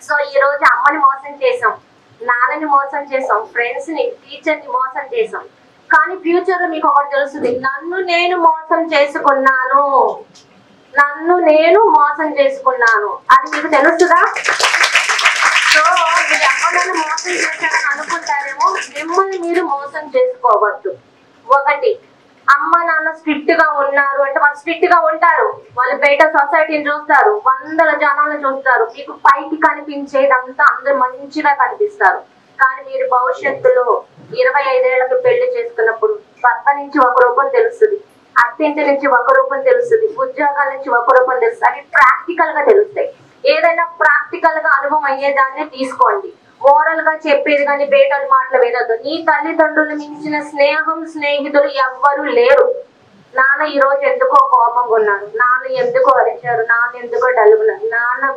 So ఈ రోజు అమ్మని మోసం చేసాం, నాన్నని మోసం చేసాం, ఫ్రెండ్స్ ని, టీచర్ ని మోసం చేసాం. కానీ ఫ్యూచర్ లో మీకు ఒకటి తెలుస్తుంది, నన్ను నేను మోసం చేసుకున్నాను, అది మీకు తెలుస్తుందా? సో మీరు అమ్మలను మోసం చేశారని అనుకుంటారేమో, మిమ్మల్ని మీరు మోసం చేసుకోవద్దు. ఒకటి, అమ్మ నాన్న స్ట్రిక్ట్ గా ఉన్నారు అంటే వాళ్ళు స్ట్రిక్ట్ గా ఉంటారు, వాళ్ళు బయట సొసైటీని చూస్తారు, వందల జనాలను చూస్తారు, మీకు పైకి కనిపించేదంతా అందరూ మంచిగా కనిపిస్తారు. కానీ మీరు భవిష్యత్తులో 25 ఏళ్లకు పెళ్లి చేసుకున్నప్పుడు భర్త నుంచి ఒక రూపం తెలుస్తుంది, అత్తింటి నుంచి ఒక రూపం తెలుస్తుంది, ఉద్యోగాల నుంచి ఒక రూపం తెలుస్తుంది. అవి ప్రాక్టికల్ గా తెలుస్తాయి. ఏదైనా ప్రాక్టికల్ గా అనుభవం అయ్యేదాన్ని తీసుకోండి. ఓరల్ గా చెప్పేది కానీ బేటలు మాటలు వినొద్దు. నీ తల్లిదండ్రులు మించిన స్నేహం, స్నేహితులు ఎవ్వరూ లేరు. నాన్న ఈ రోజు ఎందుకో కోపంగా ఉన్నాడు, నాన్న ఎందుకో అరిచారు, నాన్న ఎందుకో డల్గున్నారు, నాన్న